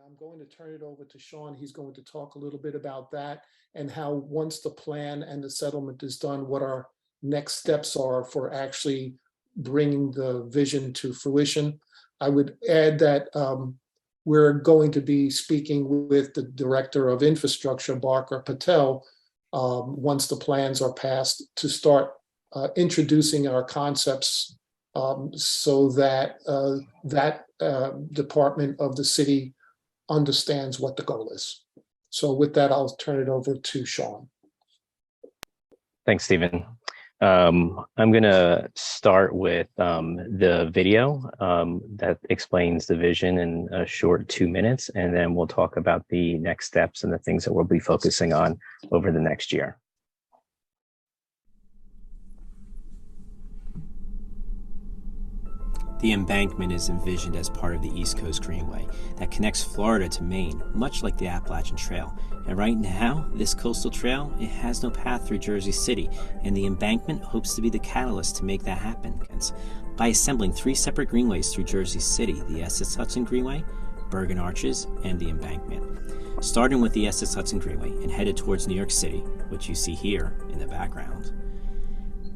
I'm going to turn it over to Sean. He's going to talk a little bit about that and how once the plan and the settlement is done, what our next steps are for actually bringing the vision to fruition. I would add that we're going to be speaking with the Director of Infrastructure, Barker Patel, once the plans are passed, to start introducing our concepts so that that department of the city understands what the goal is. So with that, I'll turn it over to Sean. Thanks, Stephen. I'm going to start with the video that explains the vision in a short 2 minutes, and then we'll talk about the next steps and the things that we'll be focusing on over the next year. The embankment is envisioned as part of the East Coast Greenway that connects Florida to Maine, much like the Appalachian Trail. And right now, this coastal trail, it has no path through Jersey City, and the embankment hopes to be the catalyst to make that happen. By assembling 3 separate greenways through Jersey City, the Essex Hudson Greenway, Bergen Arches, and the embankment. Starting with the Essex Hudson Greenway and headed towards New York City, which you see here in the background.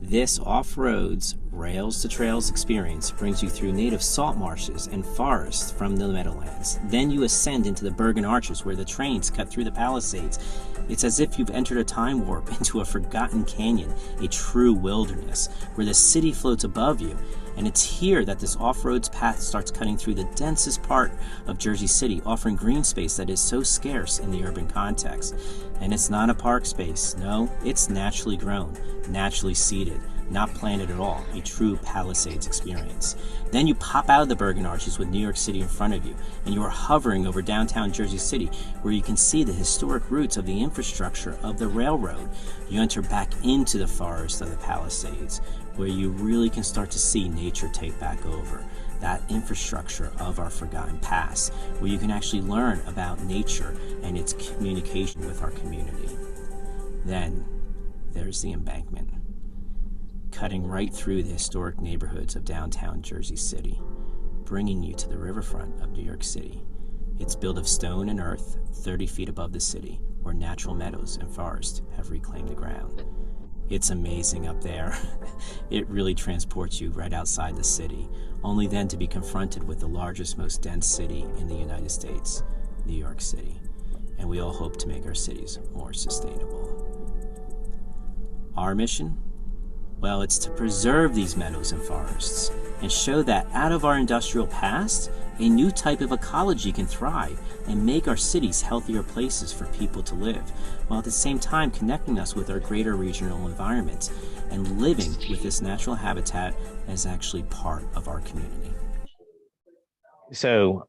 This off-roads, rails-to-trails experience brings you through native salt marshes and forests from the Meadowlands. Then you ascend into the Bergen Arches where the trains cut through the Palisades. It's as if you've entered a time warp into a forgotten canyon, a true wilderness, where the city floats above you. And it's here that this off-roads path starts cutting through the densest part of Jersey City, offering green space that is so scarce in the urban context. And it's not a park space, no, it's naturally grown, naturally seeded, not planted at all, a true Palisades experience. Then you pop out of the Bergen Arches with New York City in front of you, and you are hovering over downtown Jersey City, where you can see the historic roots of the infrastructure of the railroad. You enter back into the forest of the Palisades, where you really can start to see nature take back over, that infrastructure of our forgotten past, where you can actually learn about nature and its communication with our community. Then there's the embankment, cutting right through the historic neighborhoods of downtown Jersey City, bringing you to the riverfront of New York City. It's built of stone and earth 30 feet above the city, where natural meadows and forests have reclaimed the ground. It's amazing up there. It really transports you right outside the city, only then to be confronted with the largest, most dense city in the United States, New York City. And we all hope to make our cities more sustainable. Our mission? Well, it's to preserve these meadows and forests and show that out of our industrial past, a new type of ecology can thrive and make our cities healthier places for people to live, while at the same time connecting us with our greater regional environments and living with this natural habitat as actually part of our community. So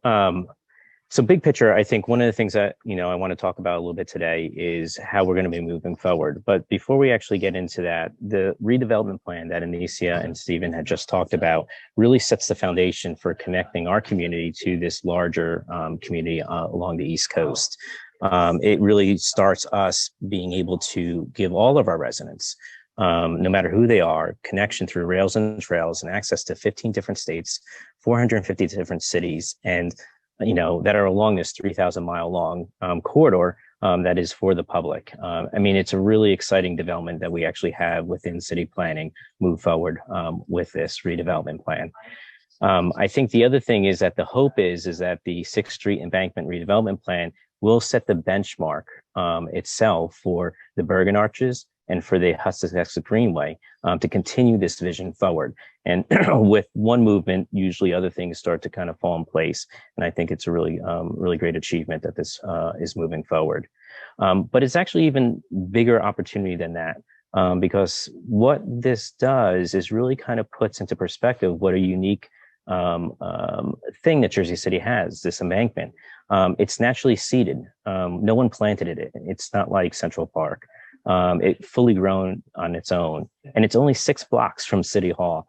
big picture, I think one of the things that, I want to talk about a little bit today is how we're going to be moving forward. But before we actually get into that, the redevelopment plan that Anicia and Stephen had just talked about really sets the foundation for connecting our community to this larger community along the East Coast. It really starts us being able to give all of our residents, no matter who they are, connection through rails and trails and access to 15 different states, 450 different cities, and that are along this 3,000-mile long corridor that is for the public. It's a really exciting development that we actually have within city planning move forward with this redevelopment plan. I think the other thing is that the hope is that the 6th Street Embankment redevelopment plan will set the benchmark itself for the Bergen Arches and for the Essex Greenway to continue this vision forward. And with one movement, usually other things start to kind of fall in place. And I think it's a really, really great achievement that this is moving forward. But it's actually even bigger opportunity than that, because what this does is really kind of puts into perspective what a unique thing that Jersey City has, this embankment. It's naturally seeded. No one planted it. It's not like Central Park. It fully grown on its own, and it's only 6 blocks from City Hall,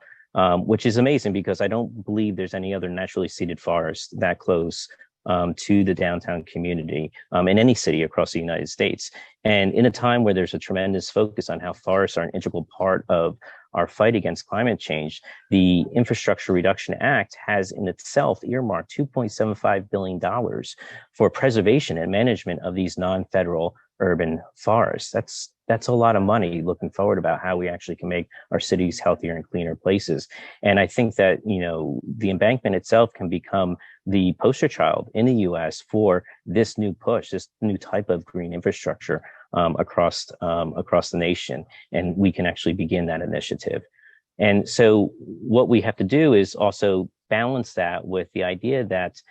which is amazing because I don't believe there's any other naturally seeded forest that close to the downtown community in any city across the United States. And in a time where there's a tremendous focus on how forests are an integral part of our fight against climate change, the Infrastructure Reduction Act has in itself earmarked $2.75 billion for preservation and management of these non-federal urban forests. That's a lot of money looking forward about how we actually can make our cities healthier and cleaner places. And I think that, the embankment itself can become the poster child in the US for this new push, this new type of green infrastructure across the nation. And we can actually begin that initiative. And so what we have to do is also balance that with the idea that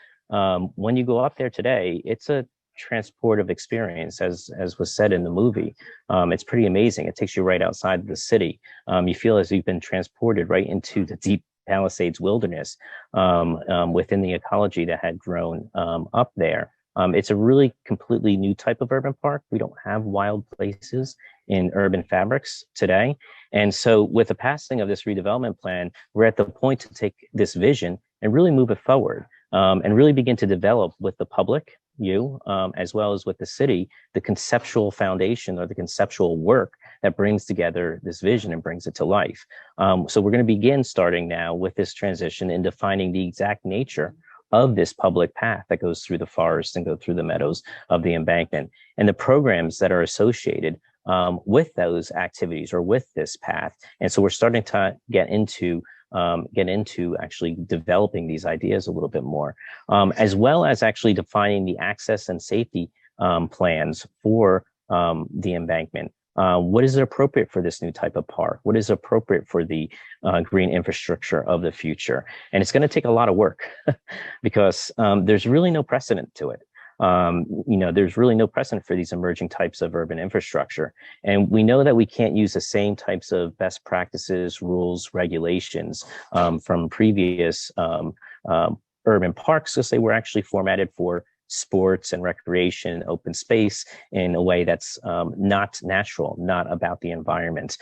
when you go up there today, it's a transportive experience, as was said in the movie. It's pretty amazing. It takes you right outside the city. You feel as you've been transported right into the deep Palisades wilderness within the ecology that had grown up there. It's a really completely new type of urban park. We don't have wild places in urban fabrics today. And so with the passing of this redevelopment plan, we're at the point to take this vision and really move it forward and really begin to develop with the public, as well as with the city, the conceptual foundation or the conceptual work that brings together this vision and brings it to life. So we're going to begin starting now with this transition in defining the exact nature of this public path that goes through the forest and go through the meadows of the embankment and the programs that are associated with those activities or with this path. And so we're starting to get into actually developing these ideas a little bit more, as well as actually defining the access and safety plans for the embankment. What is appropriate for this new type of park? What is appropriate for the green infrastructure of the future? And it's going to take a lot of work because there's really no precedent to it. There's really no precedent for these emerging types of urban infrastructure. And we know that we can't use the same types of best practices, rules, regulations from previous urban parks because they were actually formatted for sports and recreation, open space in a way that's not natural, not about the environment.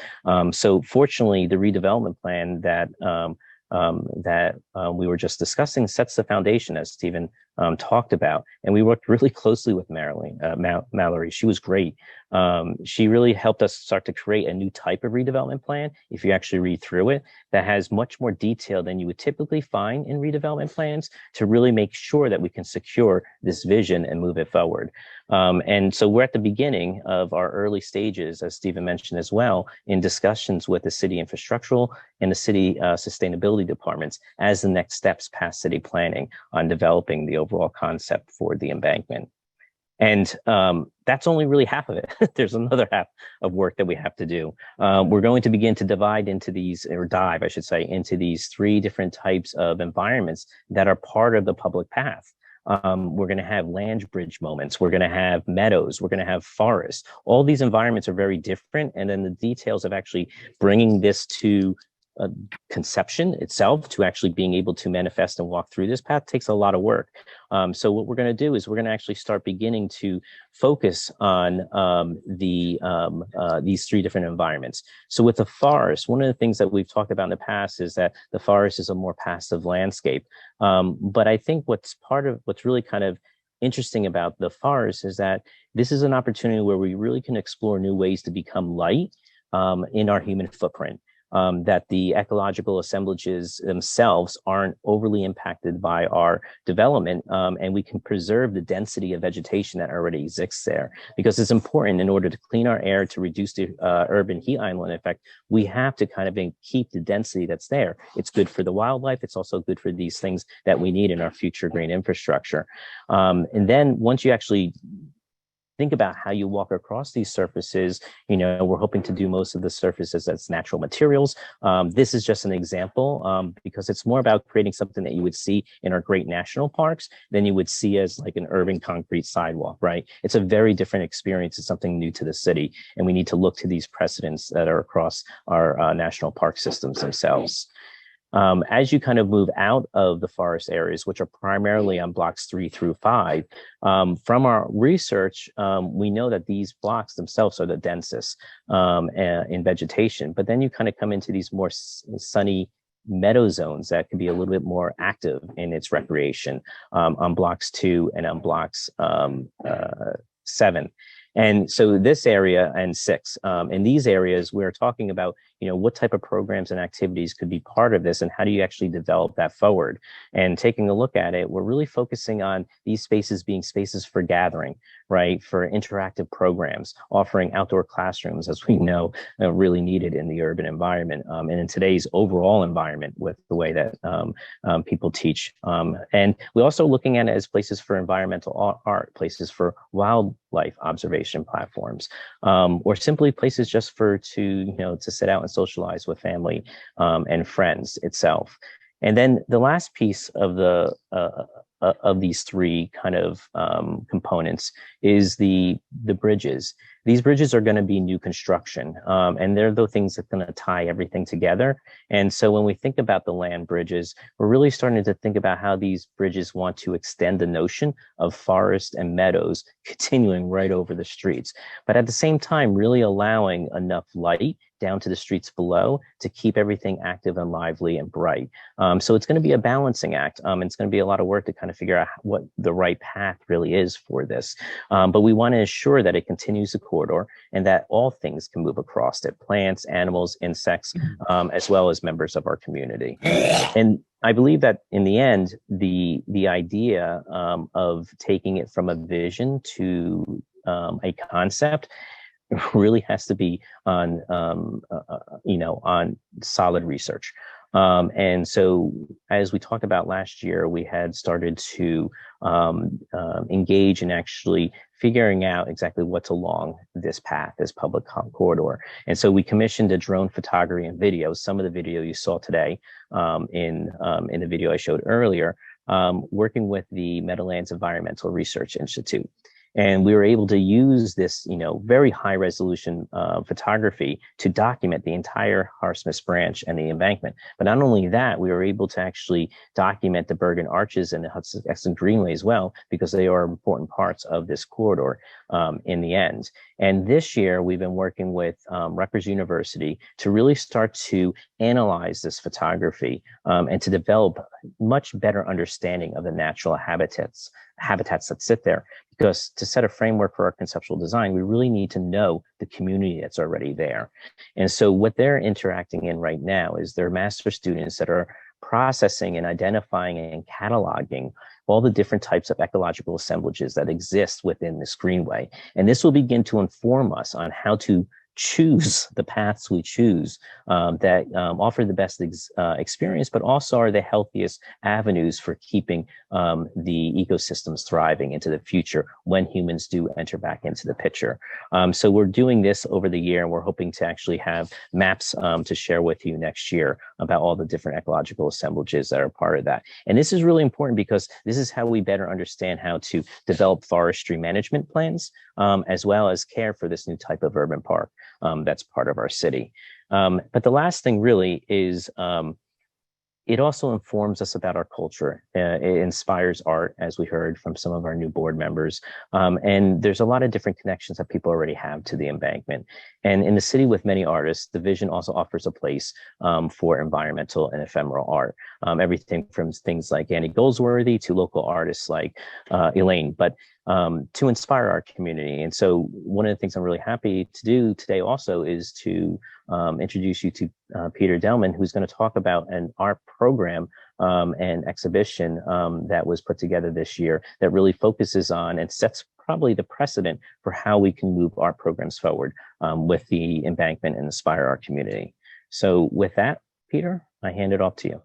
So fortunately, the redevelopment plan that we were just discussing sets the foundation, as Stephen talked about. And we worked really closely with Mallory. She was great. She really helped us start to create a new type of redevelopment plan, if you actually read through it, that has much more detail than you would typically find in redevelopment plans to really make sure that we can secure this vision and move it forward. And so we're at the beginning of our early stages, as Stephen mentioned as well, in discussions with the city infrastructural and the city sustainability departments as the next steps past city planning on developing the overall concept for the embankment. And that's only really half of it. There's another half of work that we have to do. We're going to begin to dive, into these three different types of environments that are part of the public path. We're going to have land bridge moments. We're going to have meadows. We're going to have forests. All these environments are very different. And then the details of actually bringing this to conception itself to actually being able to manifest and walk through this path takes a lot of work. So what we're going to do is we're going to actually start beginning to focus on these three different environments. So with the forest, one of the things that we've talked about in the past is that the forest is a more passive landscape. But I think what's really kind of interesting about the forest is that this is an opportunity where we really can explore new ways to become light in our human footprint. That the ecological assemblages themselves aren't overly impacted by our development, and we can preserve the density of vegetation that already exists there. Because it's important, in order to clean our air, to reduce the urban heat island effect, we have to kind of keep the density that's there. It's good for the wildlife. It's also good for these things that we need in our future green infrastructure. And then once you actually think about how you walk across these surfaces, we're hoping to do most of the surfaces as natural materials. This is just an example because it's more about creating something that you would see in our great national parks than you would see as like an urban concrete sidewalk, right? It's a very different experience. It's something new to the city. And we need to look to these precedents that are across our national park systems themselves. As you kind of move out of the forest areas, which are primarily on blocks 3 through 5, from our research, we know that these blocks themselves are the densest in vegetation. But then you kind of come into these more sunny meadow zones that can be a little bit more active in its recreation on blocks 2 and on blocks 7. And so this area and 6, in these areas, we're talking about what type of programs and activities could be part of this, and how do you actually develop that forward? And taking a look at it, we're really focusing on these spaces being spaces for gathering, right? For interactive programs, offering outdoor classrooms, as we know, really needed in the urban environment, and in today's overall environment with the way that people teach. And we're also looking at it as places for environmental art, places for wildlife observation platforms, or simply places just to sit out and socialize with family and friends itself. And then the last piece of these three kind of components is the bridges. These bridges are going to be new construction, and they're the things that are going to tie everything together. And so when we think about the land bridges, we're really starting to think about how these bridges want to extend the notion of forest and meadows continuing right over the streets, but at the same time, really allowing enough light down to the streets below to keep everything active and lively and bright. So it's going to be a balancing act. It's going to be a lot of work to kind of figure out what the right path really is for this. But we want to ensure that it continues the corridor and that all things can move across it, plants, animals, insects, as well as members of our community. And I believe that in the end, the idea of taking it from a vision to a concept really has to be on on solid research. And so, as we talked about last year, we had started to engage in actually figuring out exactly what's along this path, this public corridor. And so we commissioned a drone photography and video. Some of the video you saw today in the video I showed earlier, working with the Meadowlands Environmental Research Institute. And we were able to use this, very high resolution photography to document the entire Harsmith Branch and the embankment. But not only that, we were able to actually document the Bergen Arches and the Hudson Greenway as well, because they are important parts of this corridor in the end. And this year, we've been working with Rutgers University to really start to analyze this photography and to develop much better understanding of the natural habitats that sit there. Because to set a framework for our conceptual design, we really need to know the community that's already there. And so what they're interacting in right now is they're master students that are processing and identifying and cataloging all the different types of ecological assemblages that exist within this greenway. And this will begin to inform us on how to choose the paths we choose that offer the best experience, but also are the healthiest avenues for keeping the ecosystems thriving into the future when humans do enter back into the picture. So we're doing this over the year, and we're hoping to actually have maps to share with you next year about all the different ecological assemblages that are part of that. And this is really important because this is how we better understand how to develop forestry management plans, as well as care for this new type of urban park that's part of our city. But the last thing really is it also informs us about our culture. It inspires art, as we heard from some of our new board members. And there's a lot of different connections that people already have to the embankment. And in the city with many artists, the Vision also offers a place for environmental and ephemeral art. Everything from things like Annie Goldsworthy to local artists like Elaine, but to inspire our community. And so one of the things I'm really happy to do today also is to introduce you to Peter Delman, who's going to talk about an art program and exhibition that was put together this year that really focuses on and sets probably the precedent for how we can move art programs forward with the embankment and inspire our community. So with that, Peter, I hand it off to you.